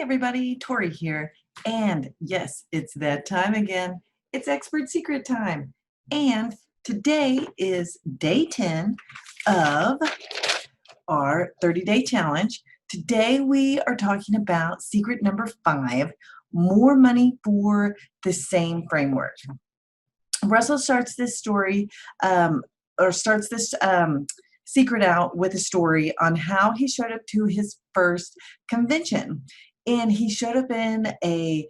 everybody, Tori here. And yes, it's that time again. It's Expert Secret time. And today is day 10 of our 30-day challenge. Today we are talking about secret number 5, more money for the same framework. Russell starts this story starts this secret out with a story on how he showed up to his first convention. And he showed up in a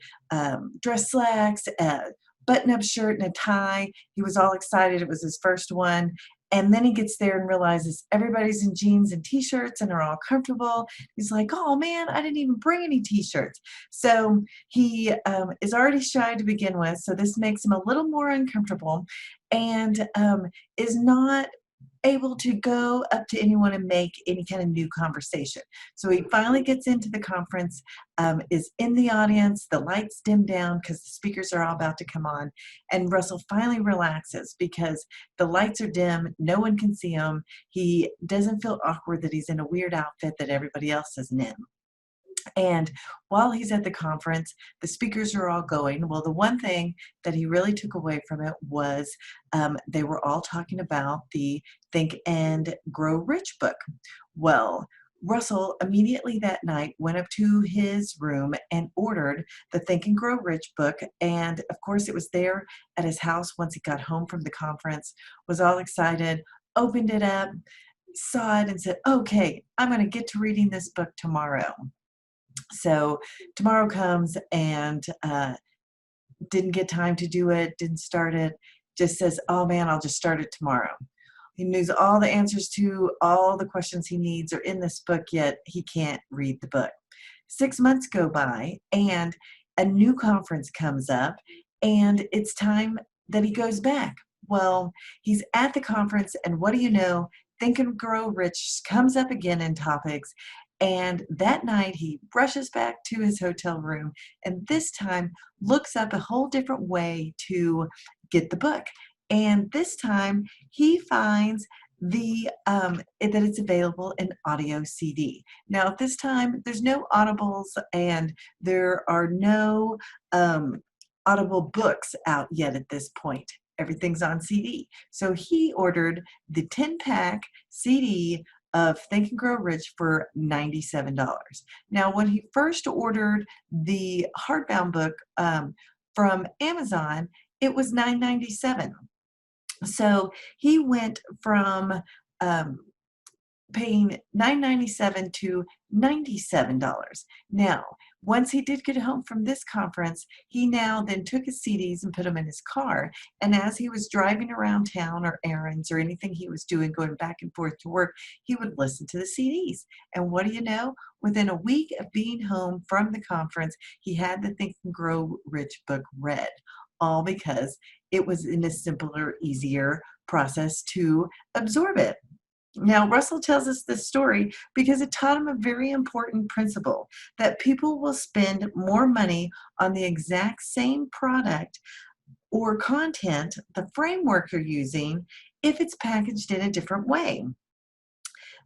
dress slacks, a button-up shirt, and a tie. He was all excited. It was his first one. And then he gets there and realizes everybody's in jeans and t-shirts and are all comfortable. He's like, oh man, I didn't even bring any t-shirts. So he is already shy to begin with. So this makes him a little more uncomfortable and is not able to go up to anyone and make any kind of new conversation. So he finally gets into the conference, is in the audience, the lights dim down because the speakers are all about to come on, and Russell finally relaxes because the lights are dim, no one can see him, he doesn't feel awkward that he's in a weird outfit that everybody else isn't in. And while he's at the conference, the speakers are all going. Well, the one thing that he really took away from it was they were all talking about the Think and Grow Rich book. Well, Russell immediately that night went up to his room and ordered the Think and Grow Rich book. And of course, it was there at his house once he got home from the conference, was all excited, opened it up, saw it, and said, okay, I'm going to get to reading this book tomorrow. So tomorrow comes and didn't get time to do it, didn't start it, just says, oh man, I'll just start it tomorrow. He knows all the answers to all the questions he needs are in this book, yet he can't read the book. 6 months go by and a new conference comes up and it's time that he goes back. Well, he's at the conference and what do you know, Think and Grow Rich comes up again in topics. And that night he rushes back to his hotel room and this time looks up a whole different way to get the book. And this time he finds that it's available in audio CD. Now at this time there's no audibles and there are no audible books out yet at this point. Everything's on CD. So he ordered the 10-pack CD of Think and Grow Rich for $97. Now, when he first ordered the hardbound book from Amazon, it was $9.97. So he went from paying $9.97 to $97. Now, once he did get home from this conference, he now then took his CDs and put them in his car. And as he was driving around town or errands or anything he was doing, going back and forth to work, he would listen to the CDs. And what do you know? Within a week of being home from the conference, he had the Think and Grow Rich book read, all because it was in a simpler, easier process to absorb it. Now, Russell tells us this story because it taught him a very important principle, that people will spend more money on the exact same product or content, the framework you're using, if it's packaged in a different way.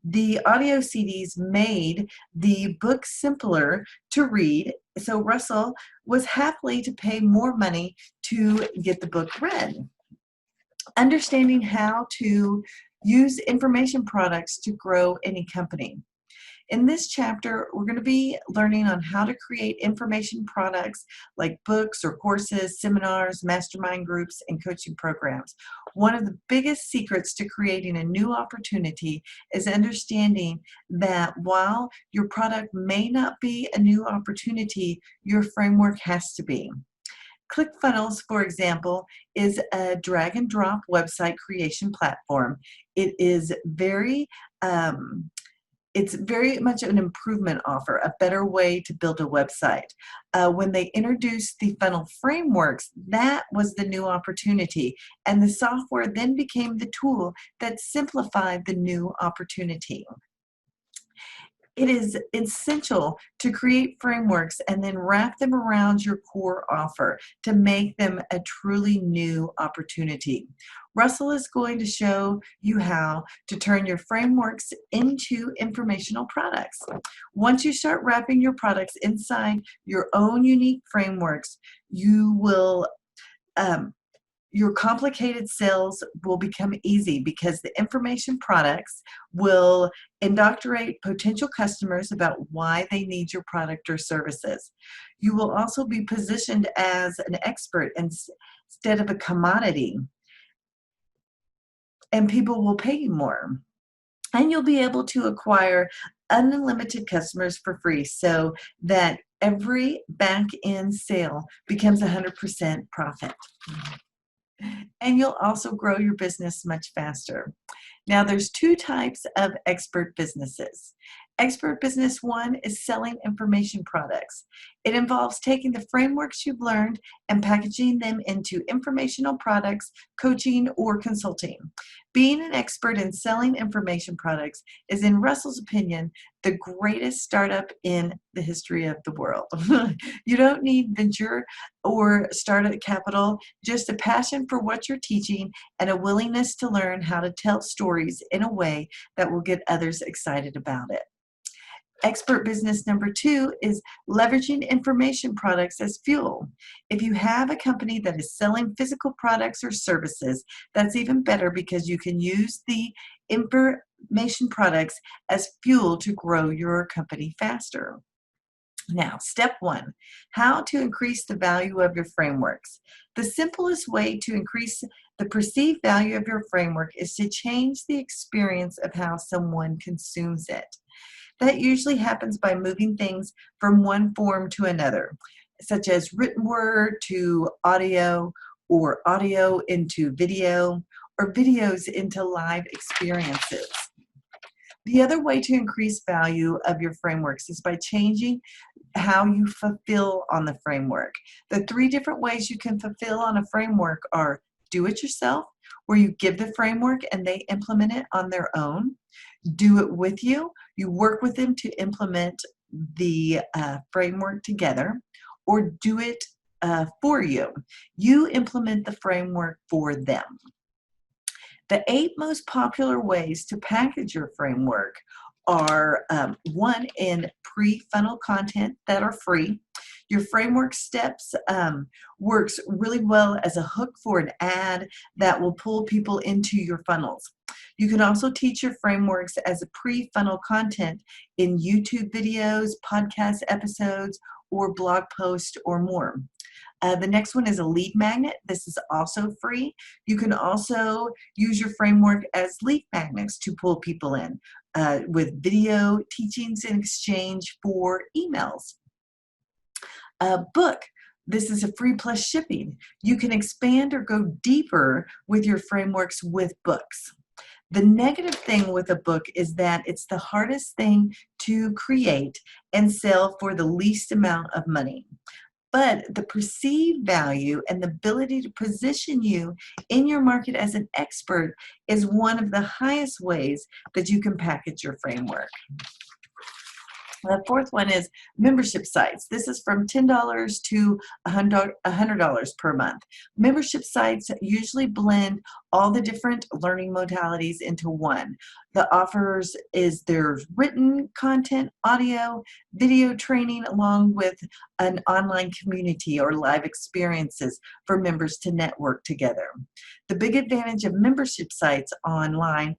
The audio CDs made the book simpler to read, so Russell was happy to pay more money to get the book read. Understanding how to use information products to grow any company. In this chapter, we're going to be learning on how to create information products like books or courses, seminars, mastermind groups, and coaching programs. One of the biggest secrets to creating a new opportunity is understanding that while your product may not be a new opportunity, your framework has to be. ClickFunnels, for example, is a drag and drop website creation platform. It is it's very much an improvement offer, a better way to build a website. When they introduced the funnel frameworks, that was the new opportunity. And the software then became the tool that simplified the new opportunity. It is essential to create frameworks and then wrap them around your core offer to make them a truly new opportunity. Russell is going to show you how to turn your frameworks into informational products. Once you start wrapping your products inside your own unique frameworks, you will your complicated sales will become easy because the information products will indoctrinate potential customers about why they need your product or services. You will also be positioned as an expert instead of a commodity, and people will pay you more. And you'll be able to acquire unlimited customers for free so that every back-end sale becomes 100% profit. And you'll also grow your business much faster. Now, there's two types of expert businesses. Expert business one is selling information products. It involves taking the frameworks you've learned and packaging them into informational products, coaching, or consulting. Being an expert in selling information products is, in Russell's opinion, the greatest startup in the history of the world. You don't need venture or startup capital, just a passion for what you're teaching and a willingness to learn how to tell stories in a way that will get others excited about it. Expert business number two is leveraging information products as fuel. If you have a company that is selling physical products or services, that's even better because you can use the information products as fuel to grow your company faster. Now, step one, how to increase the value of your frameworks. The simplest way to increase the perceived value of your framework is to change the experience of how someone consumes it. That usually happens by moving things from one form to another, such as written word to audio, or audio into video, or videos into live experiences. The other way to increase value of your frameworks is by changing how you fulfill on the framework. The three different ways you can fulfill on a framework are do it yourself, where you give the framework and they implement it on their own. Do it with you. You work with them to implement the framework together, or do it for you. You implement the framework for them. The 8 most popular ways to package your framework are one, in pre-funnel content that are free. Your framework steps works really well as a hook for an ad that will pull people into your funnels. You can also teach your frameworks as a pre-funnel content in YouTube videos, podcast episodes, or blog posts or more. The next one is a lead magnet. This is also free. You can also use your framework as lead magnets to pull people in with video teachings in exchange for emails. A book. This is a free plus shipping. You can expand or go deeper with your frameworks with books. The negative thing with a book is that it's the hardest thing to create and sell for the least amount of money. But the perceived value and the ability to position you in your market as an expert is one of the highest ways that you can package your framework. The fourth one is membership sites. This is from $10 to $100 per month. Membership sites usually blend all the different learning modalities into one. The offers is there's written content, audio, video training, along with an online community or live experiences for members to network together. The big advantage of membership sites online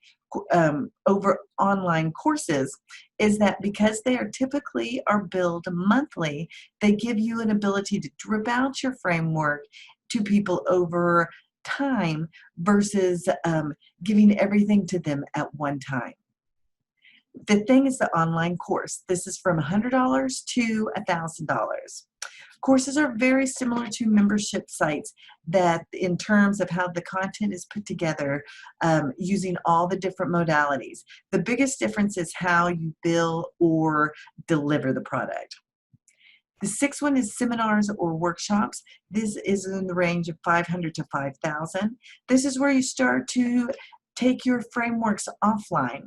over online courses is that because they are typically billed monthly, they give you an ability to drip out your framework to people over time versus giving everything to them at one time. The thing is the online course. This is from $100 to $1,000. Courses are very similar to membership sites that in terms of how the content is put together using all the different modalities. The biggest difference is how you bill or deliver the product. The sixth one is seminars or workshops. This is in the range of $500 to $5,000. This is where you start to take your frameworks offline.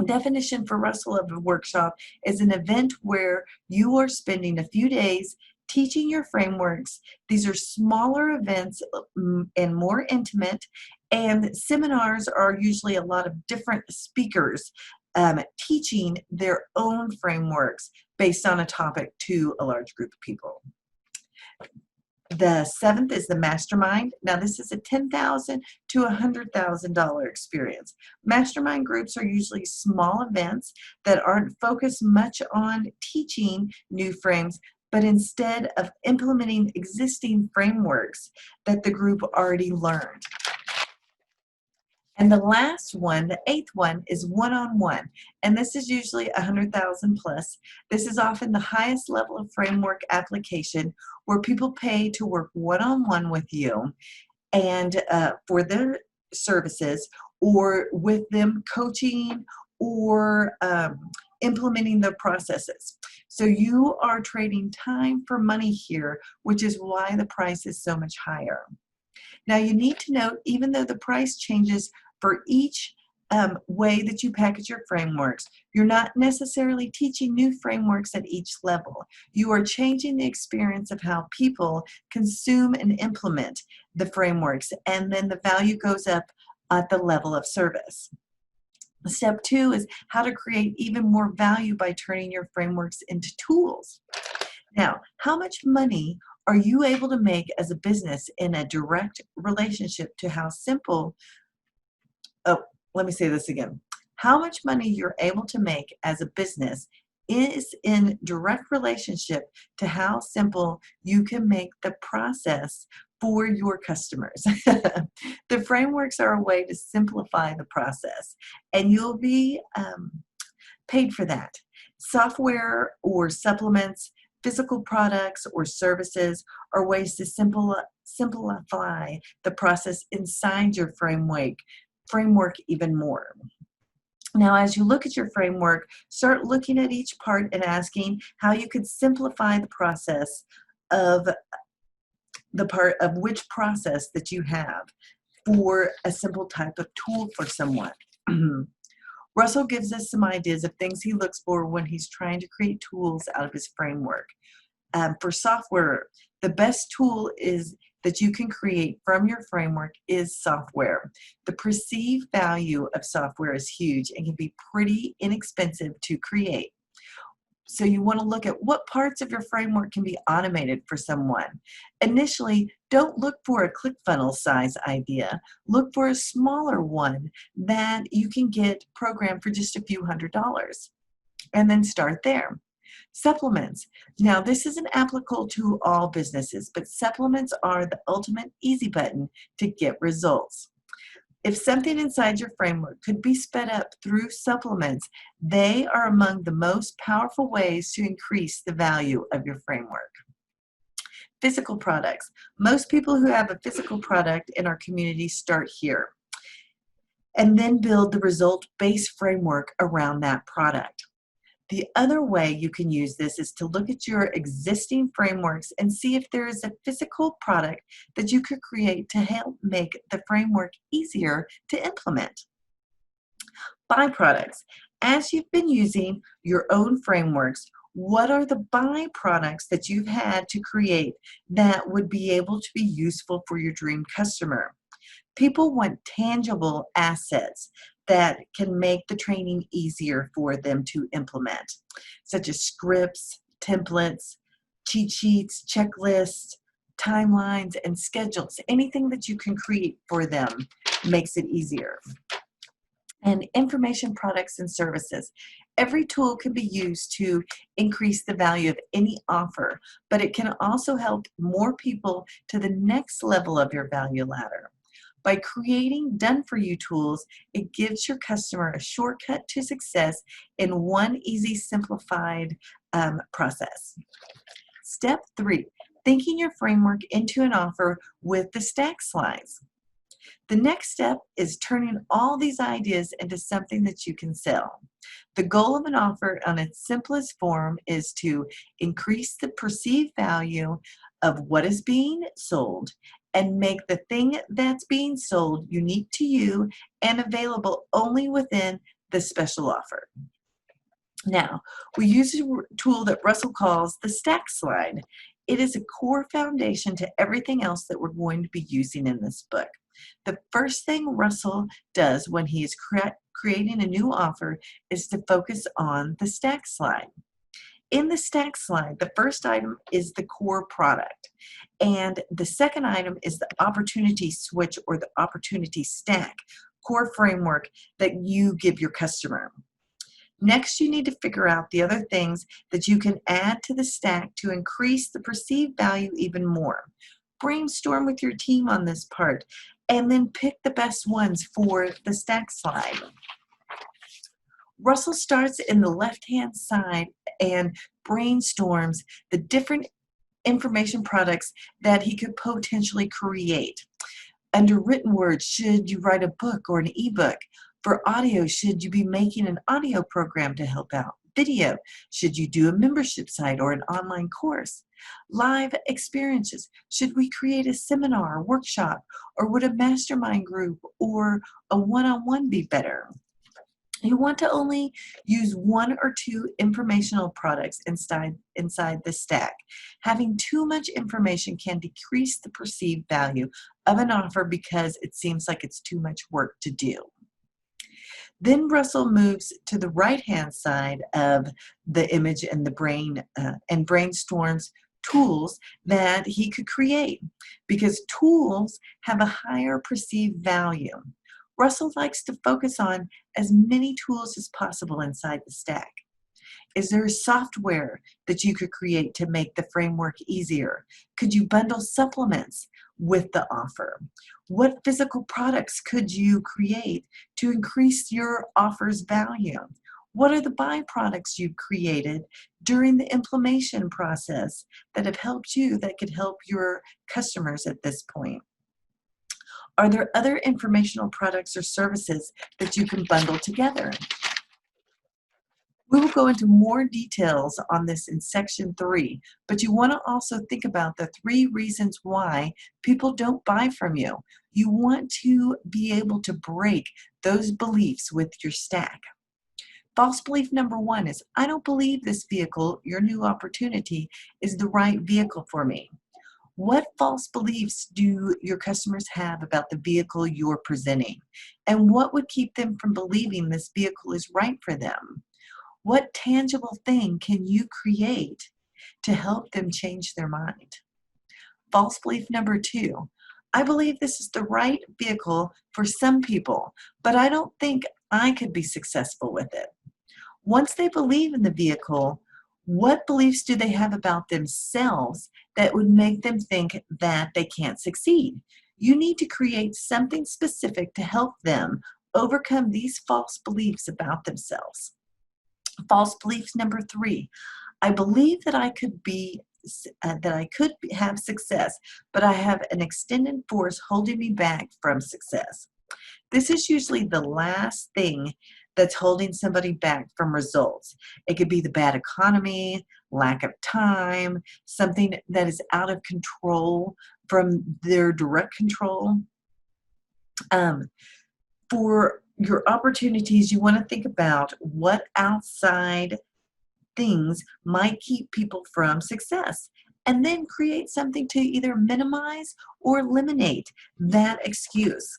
Definition for Russell of a workshop is an event where you are spending a few days teaching your frameworks. These are smaller events and more intimate, and seminars are usually a lot of different speakers teaching their own frameworks based on a topic to a large group of people. The seventh is the mastermind. Now, this is a $10,000 to $100,000 experience. Mastermind groups are usually small events that aren't focused much on teaching new frames, but instead of implementing existing frameworks that the group already learned. And the last one, the eighth one, is one-on-one, and this is usually 100,000 plus. This is often the highest level of framework application where people pay to work one-on-one with you and for their services, or with them coaching or implementing the processes. So you are trading time for money here, which is why the price is so much higher. Now, you need to note, even though the price changes for each way that you package your frameworks, you're not necessarily teaching new frameworks at each level. You are changing the experience of how people consume and implement the frameworks, and then the value goes up at the level of service. Step 2 is how to create even more value by turning your frameworks into tools. Now, how much money are you able to make as a business in a direct relationship to how simple, let me say this again. How much money you're able to make as a business is in direct relationship to how simple you can make the process for your customers. The frameworks are a way to simplify the process, and you'll be paid for that. Software or supplements, physical products or services are ways to simplify the process inside your framework even more. Now, as you look at your framework, start looking at each part and asking how you could simplify the process of which process that you have for a simple type of tool for someone. Russell gives us some ideas of things he looks for when he's trying to create tools out of his framework. For software, the best tool that you can create from your framework is software. The perceived value of software is huge and can be pretty inexpensive to create. So you want to look at what parts of your framework can be automated for someone. Initially, don't look for a ClickFunnels size idea. Look for a smaller one that you can get programmed for just a few $100s, and then start there. Supplements. Now, this isn't applicable to all businesses, but supplements are the ultimate easy button to get results. If something inside your framework could be sped up through supplements, they are among the most powerful ways to increase the value of your framework. Physical products. Most people who have a physical product in our community start here and then build the result-based framework around that product. The other way you can use this is to look at your existing frameworks and see if there is a physical product that you could create to help make the framework easier to implement. Byproducts. As you've been using your own frameworks, what are the byproducts that you've had to create that would be able to be useful for your dream customer? People want tangible assets that can make the training easier for them to implement, such as scripts, templates, cheat sheets, checklists, timelines, and schedules. Anything that you can create for them makes it easier. And information products and services. Every tool can be used to increase the value of any offer, but it can also help more people to the next level of your value ladder. By creating done-for-you tools, it gives your customer a shortcut to success in one easy, simplified process. Step 3, thinking your framework into an offer with the stack slides. The next step is turning all these ideas into something that you can sell. The goal of an offer on its simplest form is to increase the perceived value of what is being sold and make the thing that's being sold unique to you and available only within the special offer. Now, we use a tool that Russell calls the stack slide. It is a core foundation to everything else that we're going to be using in this book. The first thing Russell does when he is creating a new offer is to focus on the stack slide. In the stack slide, the first item is the core product, and the second item is the opportunity switch or the opportunity stack core framework that you give your customer. Next, you need to figure out the other things that you can add to the stack to increase the perceived value even more. Brainstorm with your team on this part, and then pick the best ones for the stack slide. Russell starts in the left-hand side and brainstorms the different information products that he could potentially create. Under written words, should you write a book or an ebook? For audio, should you be making an audio program to help out? Video, should you do a membership site or an online course? Live experiences, should we create a seminar, workshop, or would a mastermind group or a one-on-one be better? You want to only use one or two informational products inside the stack. Having too much information can decrease the perceived value of an offer because it seems like it's too much work to do. Then Russell moves to the right-hand side of the image and the brain and brainstorms tools that he could create because tools have a higher perceived value. Russell likes to focus on as many tools as possible inside the stack. Is there software that you could create to make the framework easier? Could you bundle supplements with the offer? What physical products could you create to increase your offer's value? What are the byproducts you've created during the implementation process that have helped you that could help your customers at this point? Are there other informational products or services that you can bundle together? We will go into more details on this in section 3, but you want to also think about the 3 reasons why people don't buy from you. You want to be able to break those beliefs with your stack. False belief number 1 is, I don't believe this vehicle, your new opportunity, is the right vehicle for me. What false beliefs do your customers have about the vehicle you're presenting? And what would keep them from believing this vehicle is right for them? What tangible thing can you create to help them change their mind? False belief number 2, I believe this is the right vehicle for some people, but I don't think I could be successful with it. Once they believe in the vehicle, what beliefs do they have about themselves that would make them think that they can't succeed? You need to create something specific to help them overcome these false beliefs about themselves. False belief number 3, I believe that I could have success, but I have an extended force holding me back from success. This is usually the last thing that's holding somebody back from results. It could be the bad economy, lack of time, something that is out of control from their direct control. For your opportunities, you want to think about what outside things might keep people from success, and then create something to either minimize or eliminate that excuse.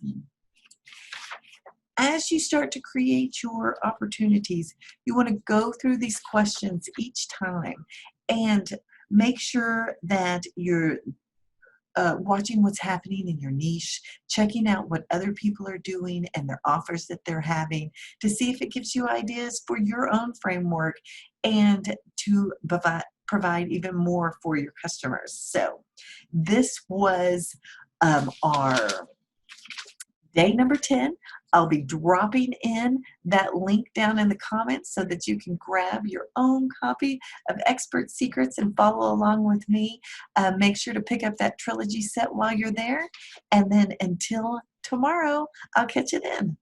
As you start to create your opportunities, you want to go through these questions each time and make sure that you're watching what's happening in your niche, checking out what other people are doing and their offers that they're having to see if it gives you ideas for your own framework and to provide even more for your customers. So this was our day number 10. I'll be dropping in that link down in the comments so that you can grab your own copy of Expert Secrets and follow along with me. Make sure to pick up that trilogy set while you're there. And then until tomorrow, I'll catch you then.